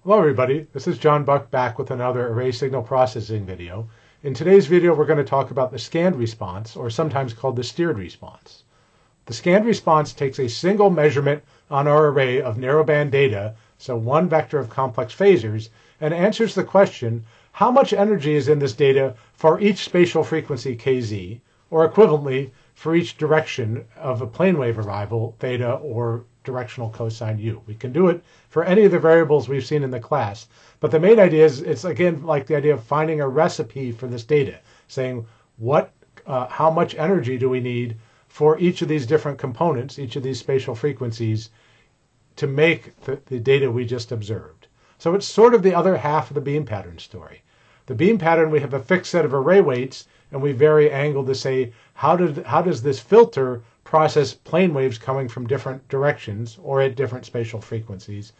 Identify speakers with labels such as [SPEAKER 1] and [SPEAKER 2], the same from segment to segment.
[SPEAKER 1] Hello everybody, this is John Buck back with another array signal processing video. In today's video we're going to talk about the scanned response, or sometimes called the steered response. The scanned response takes a single measurement on our array of narrowband data, so one vector of complex phasors, and answers the question, how much energy is in this data for each spatial frequency kz, or equivalently for each direction of a plane wave arrival, theta, or directional cosine u. We can do it for any of the variables we've seen in the class, but the main idea is it's again like the idea of finding a recipe for this data, saying how much energy do we need for each of these different components, each of these spatial frequencies, to make the data we just observed. So it's sort of the other half of the beam pattern story. The beam pattern, we have a fixed set of array weights, and we vary angle to say how does this filter process plane waves coming from different directions or at different spatial frequencies.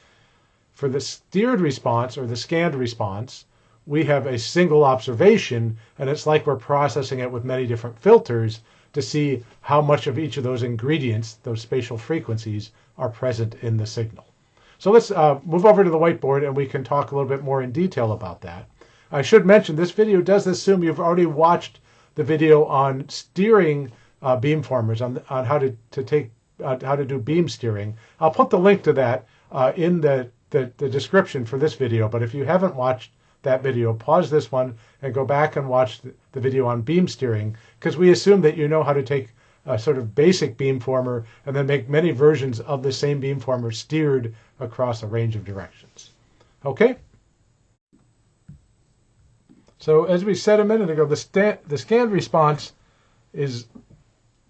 [SPEAKER 1] For the steered response or the scanned response, we have a single observation, and it's like we're processing it with many different filters to see how much of each of those ingredients, those spatial frequencies, are present in the signal. So let's move over to the whiteboard and we can talk a little bit more in detail about that. I should mention this video does assume you've already watched the video on steering beamformers, on how to do beam steering. I'll put the link to that in the description for this video, but if you haven't watched that video, pause this one and go back and watch the video on beam steering, because we assume that you know how to take a sort of basic beamformer and then make many versions of the same beamformer steered across a range of directions. Okay? So as we said a minute ago, the scanned response is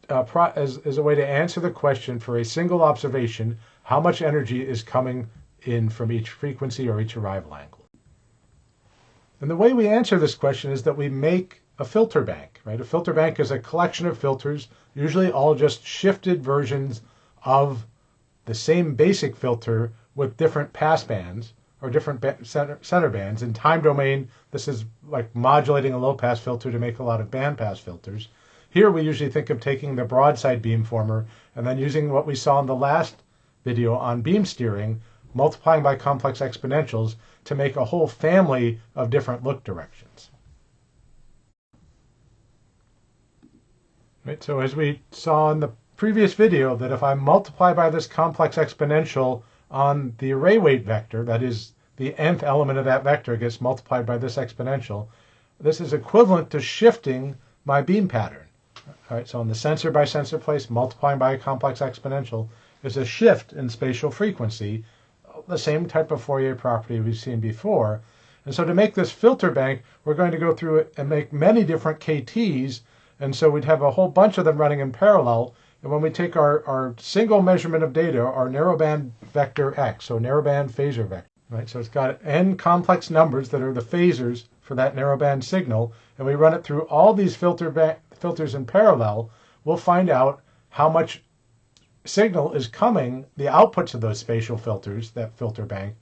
[SPEAKER 1] a way to answer the question for a single observation, how much energy is coming in from each frequency or each arrival angle. And the way we answer this question is that we make a filter bank, right? A filter bank is a collection of filters, usually all just shifted versions of the same basic filter with different pass bands or different center bands. In time domain, this is like modulating a low-pass filter to make a lot of bandpass filters. Here we usually think of taking the broadside beamformer and then using what we saw in the last video on beam steering, multiplying by complex exponentials to make a whole family of different look directions. Right, so as we saw in the previous video, that if I multiply by this complex exponential on the array weight vector, that is the nth element of that vector gets multiplied by this exponential, this is equivalent to shifting my beam pattern. All right, so in the sensor by sensor place, multiplying by a complex exponential is a shift in spatial frequency, the same type of Fourier property we've seen before. And so to make this filter bank, we're going to go through it and make many different KTs, and so we'd have a whole bunch of them running in parallel. And when we take our single measurement of data, our narrowband vector x, so narrowband phasor vector, right? So it's got n complex numbers that are the phasors for that narrowband signal, and we run it through all these filters in parallel, we'll find out how much signal is coming, the outputs of those spatial filters, that filter bank.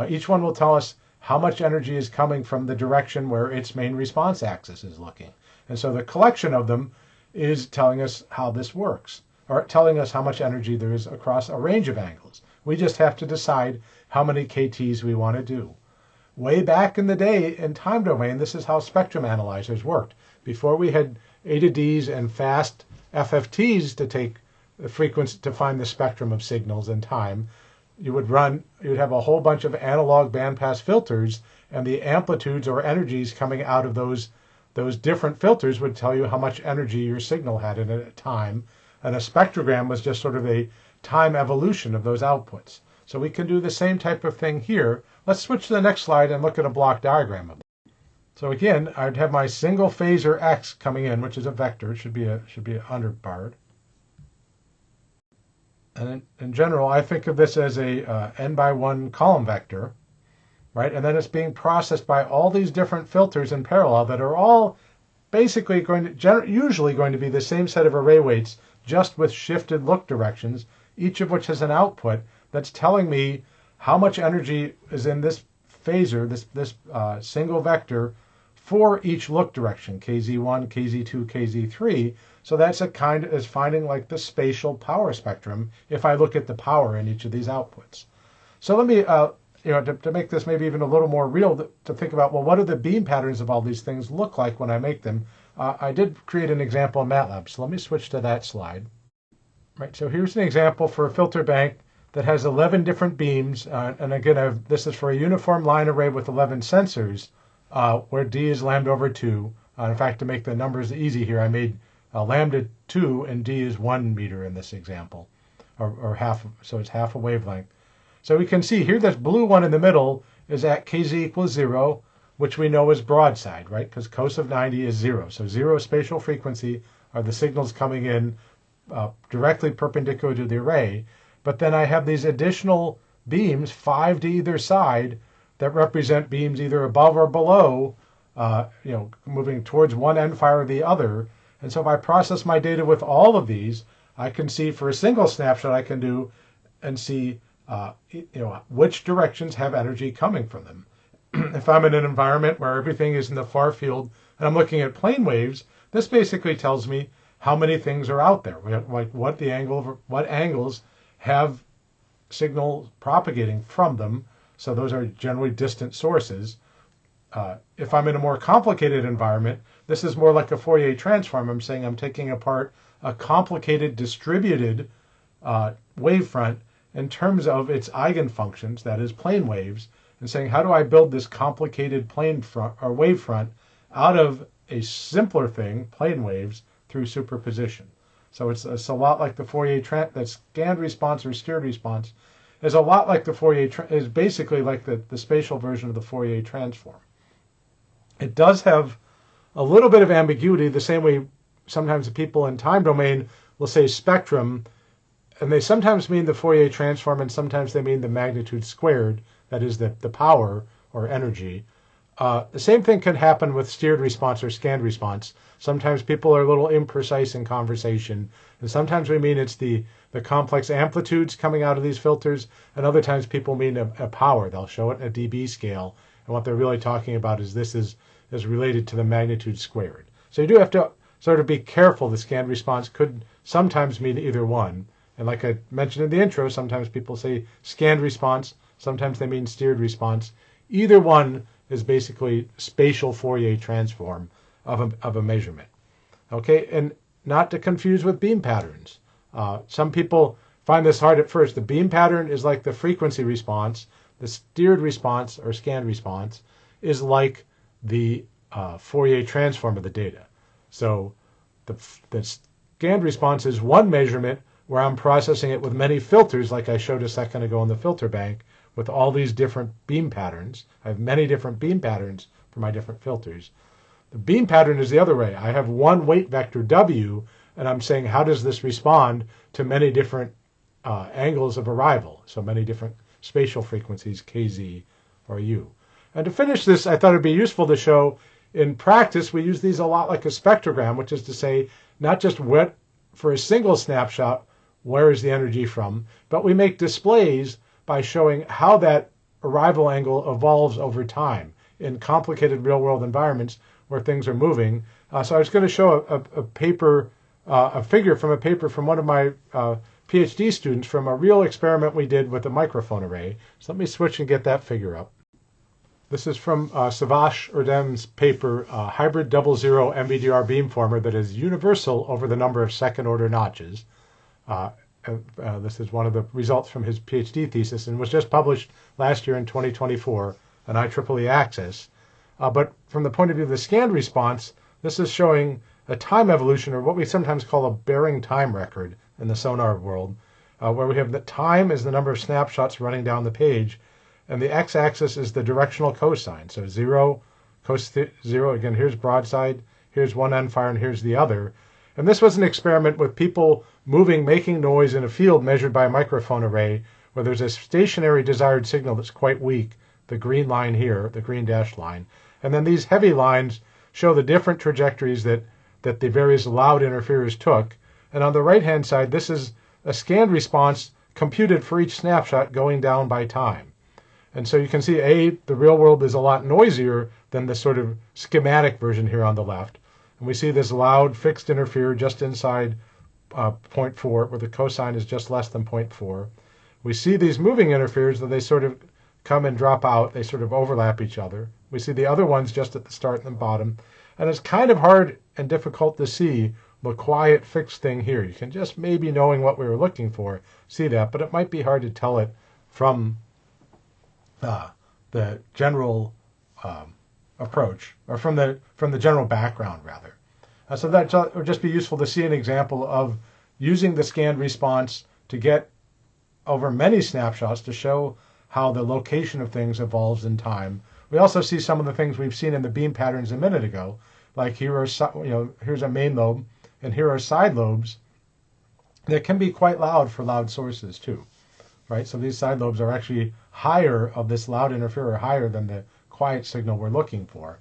[SPEAKER 1] Each one will tell us how much energy is coming from the direction where its main response axis is looking. And so the collection of them is telling us how this works, or telling us how much energy there is across a range of angles. We just have to decide how many KTs we want to do. Way back in the day in time domain, this is how spectrum analyzers worked. Before we had A to Ds and fast FFTs to take the frequency to find the spectrum of signals in time, you would have a whole bunch of analog bandpass filters, and the amplitudes or energies coming out of those different filters would tell you how much energy your signal had in it at a time. And a spectrogram was just sort of a time evolution of those outputs. So we can do the same type of thing here. Let's switch to the next slide and look at a block diagram of it. So again, I'd have my single phasor x coming in, which is a vector. It should be underbarred. And in general, I think of this as a n×1 column vector, right? And then it's being processed by all these different filters in parallel that are all basically usually going to be the same set of array weights, just with shifted look directions, each of which has an output that's telling me how much energy is in this phasor, this single vector, for each look direction, kz1, kz2, kz3. So that's a kind of finding like the spatial power spectrum if I look at the power in each of these outputs. So let me to make this maybe even a little more real, to think about, well, what do the beam patterns of all these things look like when I make them? I did create an example in MATLAB, so let me switch to that slide. Right, so here's an example for a filter bank that has 11 different beams, and again, this is for a uniform line array with 11 sensors, where d is lambda over 2. In fact, to make the numbers easy here, I made lambda 2 and d is 1 meter in this example, or half, so it's half a wavelength. So we can see here this blue one in the middle is at kz equals 0, which we know is broadside, right? Because cos of 90 is 0. So 0 spatial frequency are the signals coming in directly perpendicular to the array. But then I have these additional beams, 5 to either side, that represent beams either above or below, moving towards one end fire or the other. And so if I process my data with all of these, I can see for a single snapshot I can do and see which directions have energy coming from them. If I'm in an environment where everything is in the far field and I'm looking at plane waves, this basically tells me how many things are out there, like what angles have signals propagating from them. So those are generally distant sources. If I'm in a more complicated environment, this is more like a Fourier transform. I'm saying I'm taking apart a complicated distributed wavefront in terms of its eigenfunctions, that is plane waves, and saying how do I build this complicated plane front or wavefront out of a simpler thing, plane waves, through superposition. So it's a lot like the Fourier that scanned response or steered response is a lot like the Fourier is basically like the spatial version of the Fourier transform. It does have a little bit of ambiguity, the same way sometimes the people in time domain will say spectrum, and they sometimes mean the Fourier transform and sometimes they mean the magnitude squared, that is the power or energy. The same thing can happen with steered response or scanned response. Sometimes people are a little imprecise in conversation, and sometimes we mean it's the complex amplitudes coming out of these filters, and other times people mean a power. They'll show it in a dB scale, and what they're really talking about is this is related to the magnitude squared. So you do have to sort of be careful. The scanned response could sometimes mean either one. And like I mentioned in the intro, sometimes people say scanned response, sometimes they mean steered response. Either one is basically spatial Fourier transform of a measurement. Okay, and not to confuse with beam patterns. Some people find this hard at first. The beam pattern is like the frequency response. The steered response or scanned response is like the Fourier transform of the data. So the scanned response is one measurement where I'm processing it with many filters, like I showed a second ago in the filter bank, with all these different beam patterns. I have many different beam patterns for my different filters. The beam pattern is the other way. I have one weight vector W, and I'm saying how does this respond to many different angles of arrival, so many different spatial frequencies, kz or u. And to finish this, I thought it'd be useful to show in practice, we use these a lot like a spectrogram, which is to say not just what for a single snapshot, where is the energy from, but we make displays by showing how that arrival angle evolves over time in complicated real-world environments where things are moving. So I was going to show a figure from a paper from one of my PhD students from a real experiment we did with a microphone array. So let me switch and get that figure up. This is from Savash Erdem's paper, Hybrid Double Zero MVDR Beamformer that is universal over the number of second-order notches. This is one of the results from his PhD thesis and was just published last year in 2024 on IEEE Access. But from the point of view of the scanned response, this is showing a time evolution, or what we sometimes call a bearing time record in the sonar world, where we have the time is the number of snapshots running down the page, and the x-axis is the directional cosine. So 0, cos 0, again, here's broadside, here's one end fire, and here's the other. And this was an experiment with people moving, making noise in a field measured by a microphone array, where there's a stationary desired signal that's quite weak, the green line here, the green dashed line. And then these heavy lines show the different trajectories that the various loud interferers took. And on the right-hand side, this is a scanned response computed for each snapshot going down by time. And so you can see, the real world is a lot noisier than the sort of schematic version here on the left. And we see this loud fixed interferer just inside 0.4, where the cosine is just less than 0.4. We see these moving interferers, that they sort of come and drop out. They sort of overlap each other. We see the other ones just at the start and the bottom. And it's kind of hard and difficult to see the quiet fixed thing here. You can just maybe, knowing what we were looking for, see that, but it might be hard to tell it from the general approach, or from the general background rather. So that would just be useful to see an example of using the scanned response to get over many snapshots to show how the location of things evolves in time. We also see some of the things we've seen in the beam patterns a minute ago, like here are, here's a main lobe, and here are side lobes that can be quite loud for loud sources too, right? So these side lobes are actually higher, of this loud interferer, higher than the quiet signal we're looking for.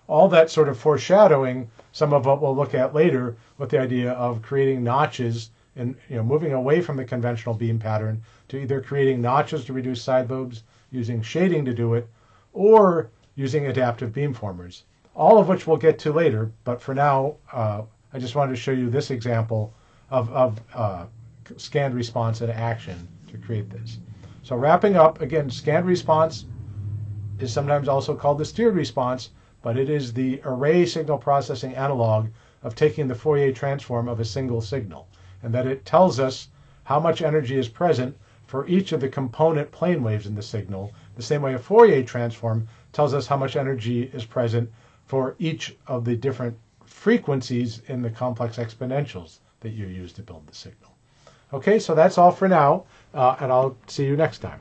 [SPEAKER 1] All that sort of foreshadowing some of what we'll look at later with the idea of creating notches and moving away from the conventional beam pattern to either creating notches to reduce side lobes, using shading to do it, or using adaptive beamformers, all of which we'll get to later. But for now, I just wanted to show you this example of scanned response in action to create this. So wrapping up, again, scanned response is sometimes also called the steered response, but it is the array signal processing analog of taking the Fourier transform of a single signal, and that it tells us how much energy is present for each of the component plane waves in the signal, the same way a Fourier transform tells us how much energy is present for each of the different frequencies in the complex exponentials that you use to build the signal. Okay, so that's all for now, and I'll see you next time.